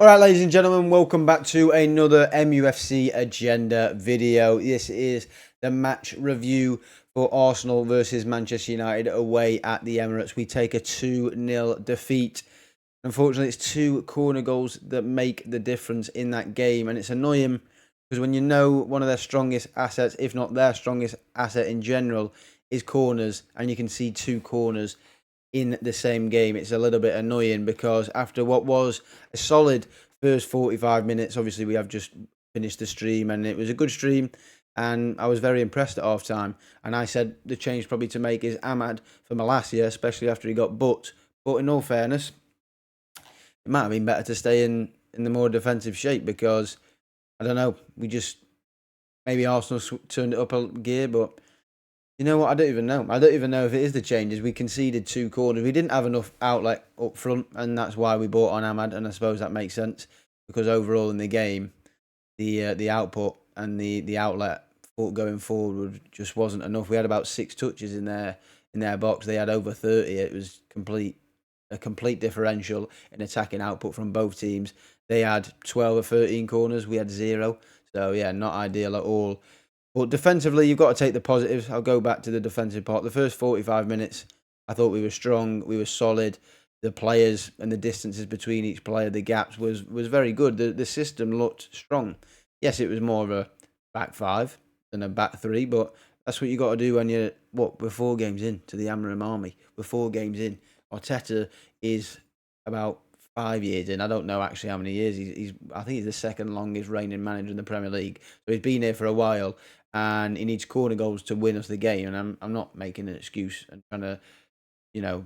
Alright, ladies and gentlemen, welcome back to another MUFC agenda video. This is the match review for Arsenal versus Manchester United away at the Emirates. We take a 2-0 defeat. Unfortunately, it's two corner goals that make the difference in that game, and it's annoying because when you know one of their strongest assets, if not their strongest asset in general, is corners, and you can see two corners in the same game, it's a little bit annoying because after what was a solid first 45 minutes, obviously we have just finished the stream and it was a good stream and I was very impressed at half time, and I said the change probably to make is Ahmad for Malacia, especially after he got but in all fairness, it might have been better to stay in the more defensive shape because I don't know, we just maybe Arsenal turned it up a gear, but you know what? I don't even know. I don't even know if it is the changes. We conceded two corners. We didn't have enough outlet up front, and that's why we bought on Ahmad. And I suppose that makes sense because overall in the game, the output and the outlet going forward just wasn't enough. We had about 6 touches in their box. They had over 30. It was a complete differential in attacking output from both teams. They had 12 or 13 corners. We had 0. So yeah, not ideal at all. But defensively, you've got to take the positives. I'll go back to the defensive part. The first 45 minutes, I thought we were strong. We were solid. The players and the distances between each player, the gaps was very good. The system looked strong. Yes, it was more of a back 5 than a back 3, but that's what you got to do when we're 4 games in to the Amorim Army. We're 4 games in. Arteta is about 5 years in. I don't know actually how many years. I think he's the second longest reigning manager in the Premier League. So he's been here for a while, and he needs corner goals to win us the game. And I'm not making an excuse and trying to,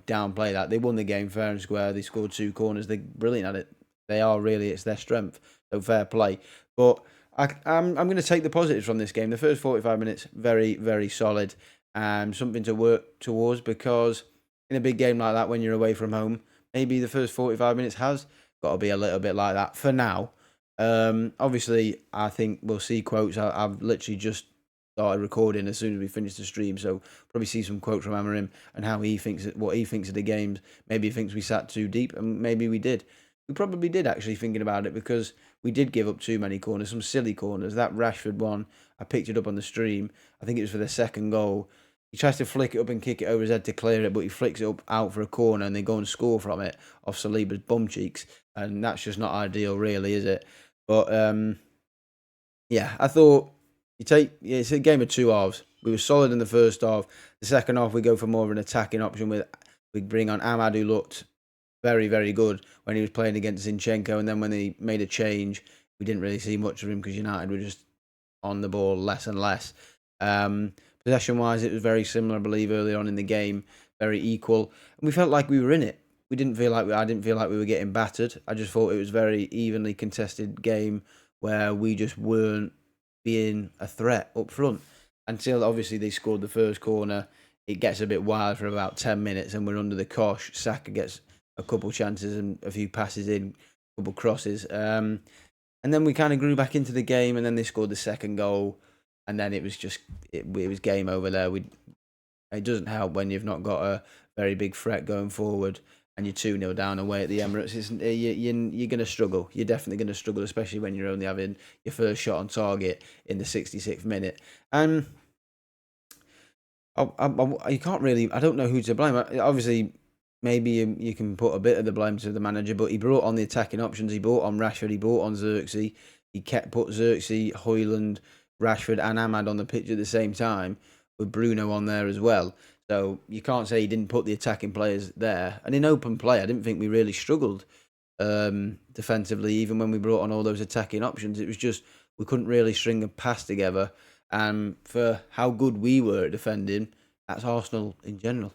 downplay that. They won the game fair and square. They scored 2 corners. They're brilliant at it. They are really. It's their strength. So fair play. But I'm going to take the positives from this game. The first 45 minutes, very, very solid. Something to work towards because in a big game like that, when you're away from home, maybe the first 45 minutes has got to be a little bit like that for now. Obviously, I think we'll see quotes. I've literally just started recording as soon as we finish the stream, so probably see some quotes from Amorim and how he thinks what he thinks of the games. Maybe he thinks we sat too deep, and maybe we did. We probably did actually, thinking about it, because we did give up too many corners, some silly corners. That Rashford one, I picked it up on the stream. I think it was for the second goal. He tries to flick it up and kick it over his head to clear it, but he flicks it up out for a corner and they go and score from it off Saliba's bum cheeks. And that's just not ideal, really, is it? But, yeah, I thought it's a game of 2 halves. We were solid in the first half. The second half, we go for more of an attacking option. We bring on Ahmad, who looked very, very good when he was playing against Zinchenko. And then when they made a change, we didn't really see much of him because United were just on the ball less and less. Possession-wise, it was very similar, I believe, early on in the game, very equal, and we felt like we were in it. I didn't feel like we were getting battered. I just thought it was a very evenly contested game where we just weren't being a threat up front until obviously they scored the first corner. It gets a bit wild for about 10 minutes, and we're under the cosh. Saka gets a couple chances and a few passes in, a couple crosses, and then we kind of grew back into the game, and then they scored the second goal. And then it was just it was game over there. It doesn't help when you've not got a very big threat going forward and you're 2-0 down away at the Emirates. You're going to struggle. You're definitely going to struggle, especially when you're only having your first shot on target in the 66th minute. And you can't really. I don't know who to blame. Obviously, maybe you can put a bit of the blame to the manager, but he brought on the attacking options. He brought on Rashford. He brought on Xerxes. He put Xerxes, Højlund, Rashford and Ahmad on the pitch at the same time, with Bruno on there as well. So you can't say he didn't put the attacking players there. And in open play, I didn't think we really struggled defensively, even when we brought on all those attacking options. It was just we couldn't really string a pass together. And for how good we were at defending, that's Arsenal in general.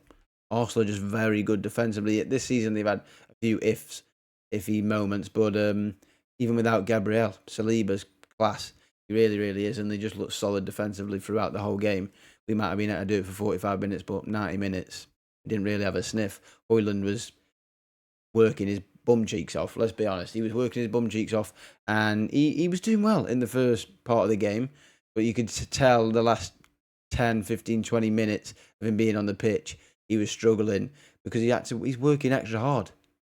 Arsenal are just very good defensively. This season they've had a few iffy moments, but even without Gabriel, Saliba's class. He really, really is, and they just look solid defensively throughout the whole game. We might have been able to do it for 45 minutes, but 90 minutes, we didn't really have a sniff. Højlund was working his bum cheeks off, let's be honest. He was working his bum cheeks off, and he was doing well in the first part of the game, but you could tell the last 10, 15, 20 minutes of him being on the pitch, he was struggling because he's working extra hard.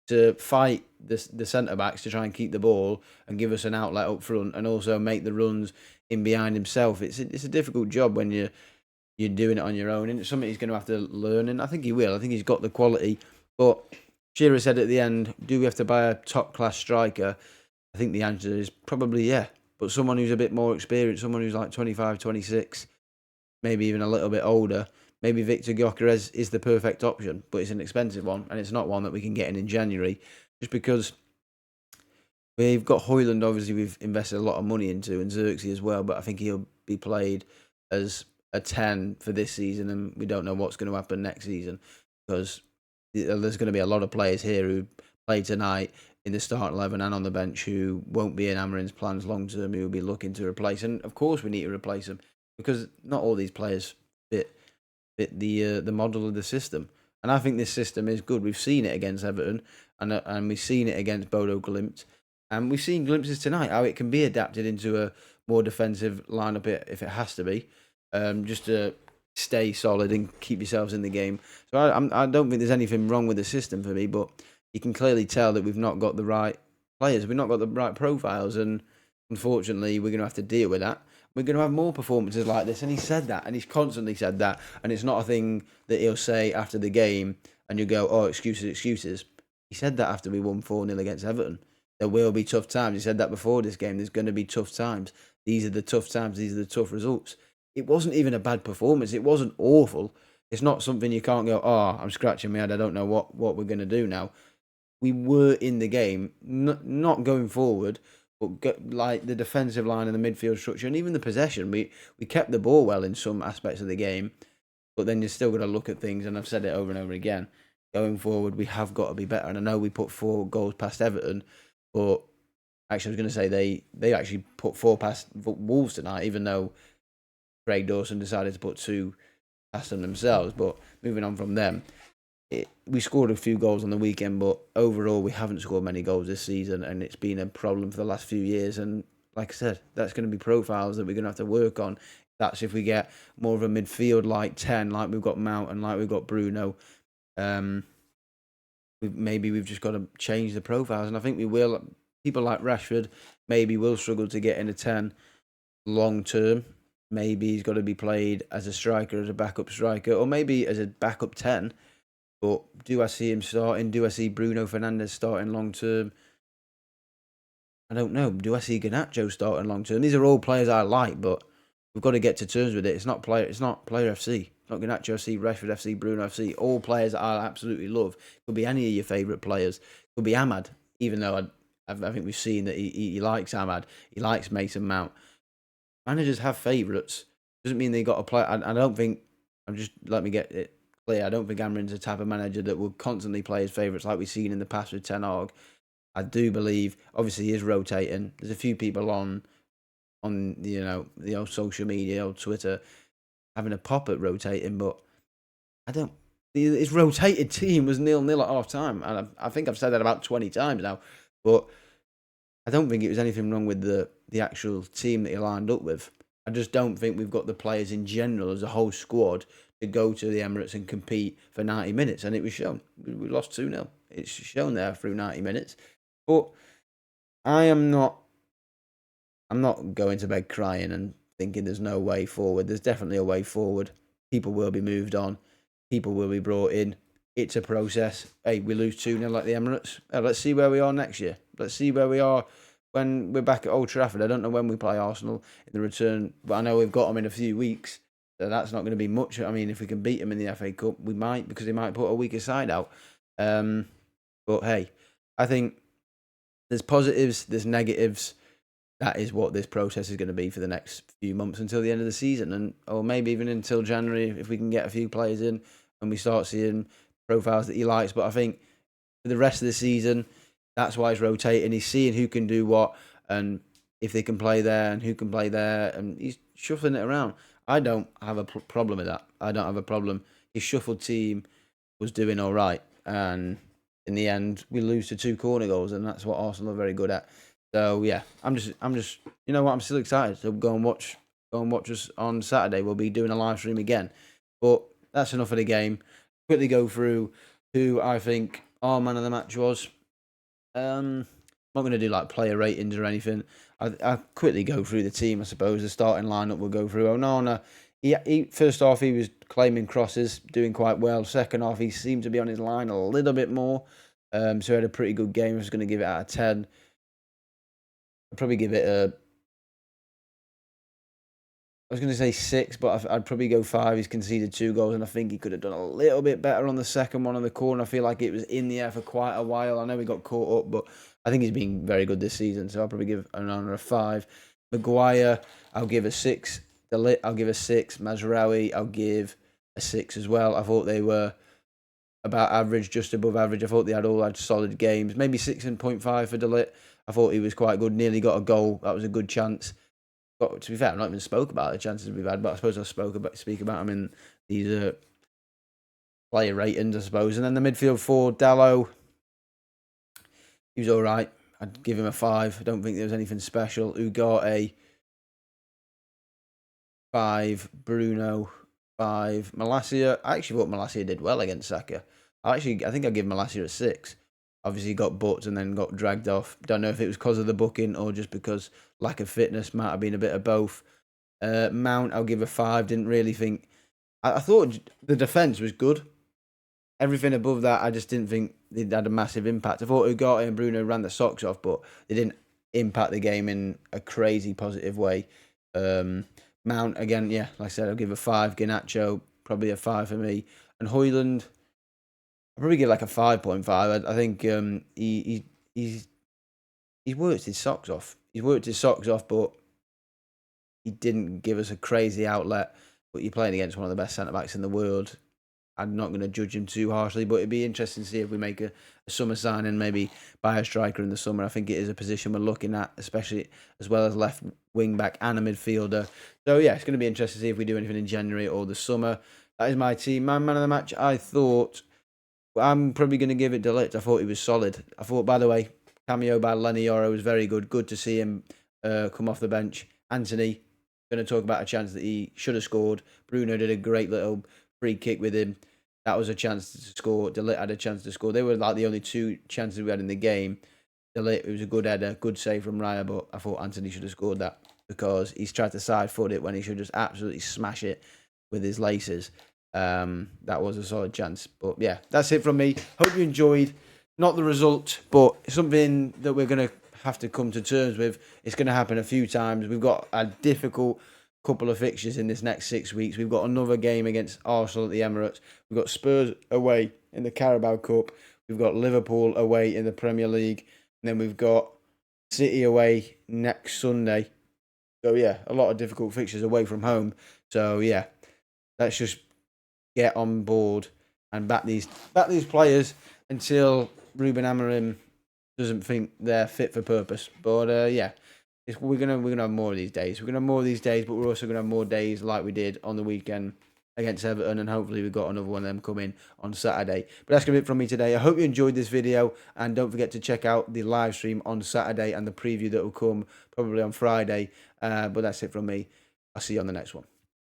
to fight the centre backs to try and keep the ball and give us an outlet up front, and also make the runs in behind himself. It's a difficult job when you're doing it on your own, and it's something he's going to have to learn. And I think he will. I think he's got the quality. But Shearer said at the end, "Do we have to buy a top class striker?" I think the answer is probably yeah. But someone who's a bit more experienced, someone who's like 25, 26, maybe even a little bit older. Maybe Victor Gyökeres is the perfect option, but it's an expensive one, and it's not one that we can get in January, just because we've got Højlund. Obviously, we've invested a lot of money into, and Xerxes as well. But I think he'll be played as a 10 for this season, and we don't know what's going to happen next season, because there's going to be a lot of players here who play tonight in the start 11 and on the bench who won't be in Amorim's plans long term, who will be looking to replace. And of course, we need to replace them, because not all these players fit the model of the system. And I think this system is good. We've seen it against Everton, and we've seen it against Bodo Glimt, and we've seen glimpses tonight how it can be adapted into a more defensive lineup if it has to be, just to stay solid and keep yourselves in the game. So I don't think there's anything wrong with the system for me, but you can clearly tell that we've not got the right players, we've not got the right profiles, and unfortunately we're going to have to deal with that. We're going to have more performances like this, and he said that, and he's constantly said that, and it's not a thing that he'll say after the game and you go, oh, excuses, excuses. He said that after we won 4-0 against Everton. There will be tough times. He said that before this game. There's going to be tough times. These are the tough times. These are the tough results. It wasn't even a bad performance. It wasn't awful. It's not something you can't go, oh, I'm scratching my head. I don't know what we're going to do now. We were in the game, not going forward, but like the defensive line and the midfield structure and even the possession. We kept the ball well in some aspects of the game, but then you're still got to look at things, and I've said it over and over again. Going forward, we have got to be better. And I know we put 4 goals past Everton, but actually I was going to say they actually put 4 past Wolves tonight, even though Craig Dawson decided to put 2 past them themselves. But moving on from them, we scored a few goals on the weekend, but overall we haven't scored many goals this season, and it's been a problem for the last few years. And like I said, that's going to be profiles that we're going to have to work on. That's if we get more of a midfield like 10, like we've got Mount and like we've got Bruno. Maybe we've just got to change the profiles, and I think we will. People like Rashford maybe will struggle to get in a 10 long term. Maybe he's got to be played as a striker, as a backup striker, or maybe as a backup 10. But do I see him starting? Do I see Bruno Fernandes starting long term? I don't know. Do I see Garnacho starting long term? These are all players I like, but we've got to get to terms with it. It's not player FC. It's not Garnacho FC, Rashford FC, Bruno FC. All players that I absolutely love. Could be any of your favourite players. Could be Ahmad, even though I think we've seen that he likes Ahmad. He likes Mason Mount. Managers have favourites. Doesn't mean they got to play. I don't think. Let me get it clear. I don't think Amorim's the type of manager that will constantly play his favourites like we've seen in the past with Ten Hag. I do believe, obviously, he is rotating. There's a few people on the old social media, old Twitter, having a pop at rotating, but I don't. His rotated team was 0-0 at half time, and I think I've said that about 20 times now. But I don't think it was anything wrong with the actual team that he lined up with. I just don't think we've got the players in general as a whole squad to go to the Emirates and compete for 90 minutes, and it was shown. We lost 2-0. It's shown there through 90 minutes. But I'm not going to bed crying and thinking there's no way forward. There's definitely a way forward. People will be moved on. People will be brought in. It's a process. Hey, we lose 2-0 like the Emirates. Let's see where we are next year. Let's see where we are when we're back at Old Trafford. I don't know when we play Arsenal in the return, but I know we've got them in a few weeks. So that's not going to be much. I mean, if we can beat them in the FA Cup, we might, because they might put a weaker side out. But hey, I think there's positives, there's negatives. That is what this process is going to be for the next few months until the end of the season, or maybe even until January if we can get a few players in and we start seeing profiles that he likes. But I think for the rest of the season, that's why he's rotating. He's seeing who can do what, and if they can play there and who can play there, and he's shuffling it around. I don't have a problem with that. I don't have a problem. His shuffled team was doing all right, and in the end, we lose to 2 corner goals, and that's what Arsenal are very good at. So yeah, I'm just, you know what? I'm still excited. So go and watch us on Saturday. We'll be doing a live stream again. But that's enough of the game. Quickly go through who I think our man of the match was. Not going to do like player ratings or anything. I'll quickly go through the team, I suppose. The starting lineup we'll go through. Onana, he first half he was claiming crosses, doing quite well. Second half he seemed to be on his line a little bit more. So he had a pretty good game. I was going to give it out of 10. I'd probably give it a... I was going to say 6, but I'd probably go 5. He's conceded 2 goals, and I think he could have done a little bit better on the second one on the corner. I feel like it was in the air for quite a while. I know he got caught up, but I think he's been very good this season, so I'll probably give Onana a 5. Maguire, I'll give a 6. De Ligt, I'll give a 6. Mazraoui, I'll give a 6 as well. I thought they were about average, just above average. I thought they all had solid games. Maybe 6.5 for De Ligt. I thought he was quite good. Nearly got a goal. That was a good chance. But to be fair, I've not even spoke about the chances we've had, but I suppose I'll speak about them in these player ratings, I suppose. And then the midfield for Dalot, he was all right. I'd give him a 5. I don't think there was anything special. Ugarte, 5. Bruno, 5. Malacia, I actually thought Malacia did well against Saka. I think I'll give Malacia a 6. Obviously, he got booked and then got dragged off. Don't know if it was because of the booking or just because lack of fitness. Might have been a bit of both. Mount, I'll give a 5. Didn't really think... I thought the defence was good. Everything above that, I just didn't think they had a massive impact. I thought Ugarte and Bruno ran the socks off, but they didn't impact the game in a crazy positive way. Mount, again, yeah, like I said, I'll give a 5. Garnacho, probably a 5 for me. And Højlund, I'll probably give like a 5.5. I think he's worked his socks off. He's worked his socks off, but he didn't give us a crazy outlet. But you're playing against one of the best centre-backs in the world. I'm not going to judge him too harshly, but it'd be interesting to see if we make a summer signing, maybe buy a striker in the summer. I think it is a position we're looking at, especially as well as left wing back and a midfielder. So yeah, it's going to be interesting to see if we do anything in January or the summer. That is my team. My man of the match, I thought, I'm probably going to give it De Ligt. I thought he was solid. I thought, by the way, cameo by Lenny Yoro was very good. Good to see him come off the bench. Anthony, going to talk about a chance that he should have scored. Bruno did a great little free kick with him. That was a chance to score. De Ligt had a chance to score. They were like the only 2 chances we had in the game. De Ligt, it was a good header, good save from Raya, but I thought Anthony should have scored that because he's tried to side foot it when he should just absolutely smash it with his laces. That was a solid chance. But yeah, that's it from me. Hope you enjoyed. Not the result, but something that we're going to have to come to terms with. It's going to happen a few times. We've got a difficult couple of fixtures in this next 6 weeks. We've got another game against Arsenal at the Emirates. We've got Spurs away in the Carabao Cup. We've got Liverpool away in the Premier League. And then we've got City away next Sunday. So yeah, a lot of difficult fixtures away from home. So yeah, let's just get on board and back these players until Ruben Amorim doesn't think they're fit for purpose. But yeah, we're gonna have more of these days. We're gonna have more of these days, but we're also gonna have more days like we did on the weekend against Everton, and hopefully we've got another one of them coming on Saturday. But that's gonna be it from me today. I hope you enjoyed this video, and don't forget to check out the live stream on Saturday and the preview that will come probably on Friday. But that's it from me. I'll see you on the next one.